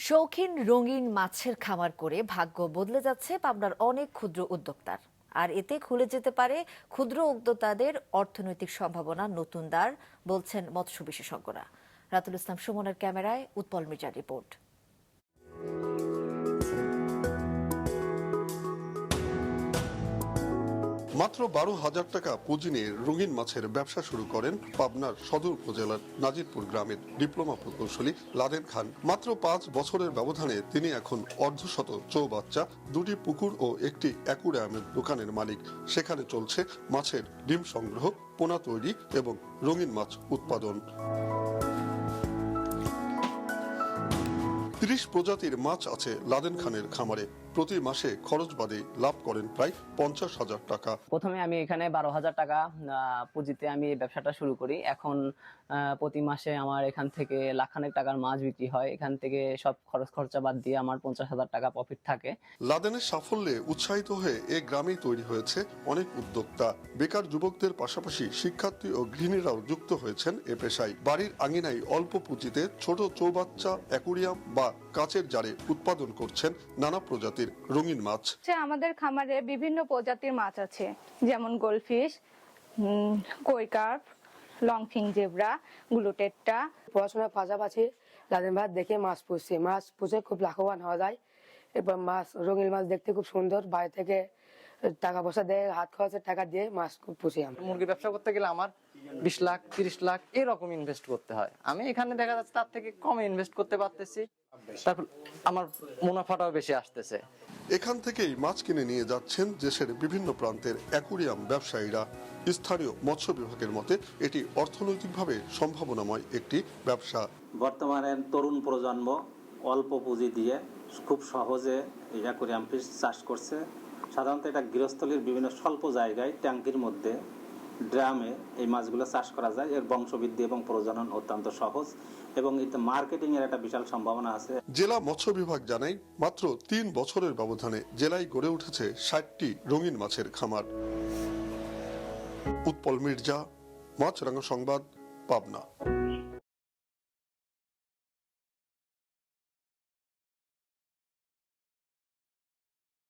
শৌখিন রঙিন মাছের খামার করে ভাগ্য বদলে যাচ্ছে পাবনার অনেক ক্ষুদ্র উদ্যোক্তার। আর এতে খুলে যেতে পারে ক্ষুদ্র উদ্যোক্তাদের অর্থনৈতিক সম্ভাবনা নতুন দ্বার, বলছেন মৎস্য বিশেষজ্ঞরা। রাতুল ইসলাম সুমনের ক্যামেরায় উৎপল মির্জার রিপোর্ট। মাত্র 12,000 টাকা পুঁজি নিয়ে রঙিন মাছের ব্যবসা শুরু করেন পাবনার সদর উপজেলার নাজিরপুর গ্রামের ডিপ্লোমা প্রকৌশলী লাদেন খান। মাত্র 5 বছরের ব্যবধানে তিনি এখন অর্ধশত চৌবাচ্চা, 2টি পুকুর ও একটি অ্যাকুরিয়ামের দোকানের মালিক। সেখানে চলছে মাছের ডিম সংগ্রহ, পোনা তৈরি এবং রঙিন মাছ উৎপাদন। 30 প্রজাতির মাছ আছে লাদেন খানের খামারে। প্রতি মাসে খরচ বাদে লাভ করেন প্রায় 50,000 টাকা। প্রথমে আমি এখানে 12,000 টাকা পুঁজিতে আমি এই ব্যবসাটা শুরু করি। এখন প্রতি মাসে আমার এখান থেকে লাখখানেক টাকার মাছ বিক্রি হয়। এখান থেকে সব খরচ খরচা বাদ দিয়ে আমার 50,000 টাকা প্রফিট থাকে। লাদেনের সাফল্যে উৎসাহিত হয়ে এ গ্রামেই তৈরি হয়েছে অনেক উদ্যোক্তা। বেকার যুবকদের পাশাপাশি শিক্ষার্থী ও গৃহিণীরাও যুক্ত হয়েছেন এ পেশায়। বাড়ির আঙিনায় অল্প পুঁজিতে ছোট চৌবাচ্চা, অ্যাকুরিয়াম বা কাচের জারে উৎপাদন করছেন নানা প্রজাতির রঙিন মাছ। আমাদের খামারে বিভিন্ন প্রজাতির মাছ আছে, যেমন গোল্ডফিশ, কই কার্প, লংফিং জেব্রা, গ্লুটেট্টা। পড়াশোনার পাশাপাশি লাদেন ভাই দেখে মাছ পুষে খুব লাভবান হওয়া যায়। এরপর মাছ, রঙিন মাছ দেখতে খুব সুন্দর, বাইরে থেকে টাকা পয়সা দিয়ে, হাত খরচের টাকা দিয়ে মাছ খুব পুষি। মুরগি ব্যবসা করতে গেলে আমার 20 লাখ 30 লাখ এরকম ইনভেস্ট করতে হয়। আমি এখানে দেখা যাচ্ছে তার থেকে কমে ইনভেস্ট করতে পারতেছি, তারপর আমার মুনাফাটাও বেশি আসতেছে। এখান থেকেই মাছ কিনে নিয়ে যাচ্ছেন দেশের বিভিন্ন প্রান্তের অ্যাকুরিয়াম ব্যবসায়ীরা। স্থানীয় মৎস্য বিভাগের মতে এটি অর্থনৈতিকভাবে সম্ভাবনাময় একটি ব্যবসা। বর্তমানে তরুণ প্রজন্ম অল্প পুঁজি দিয়ে খুব সহজে এই অ্যাকুরিয়াম ফিশ চাষ করছে। সাধারণত এটা গৃহস্থলীর বিভিন্ন স্বল্প জায়গায় ট্যাঙ্কির মধ্যে, ড্রামে এই মাছগুলো চাষ করা যায়। এর বংশবৃদ্ধি এবং প্রজনন অত্যন্ত সহজ এবং এতে মার্কেটিং এর একটা বিশাল সম্ভাবনা আছে। জেলা মৎস্য বিভাগ জানায় মাত্র 3 বছরের ব্যবধানে জেলায় গড়ে উঠেছে 60টি রঙিন মাছের খামার। উৎপল মির্জা, মাছরাঙা সংবাদ, পাবনা।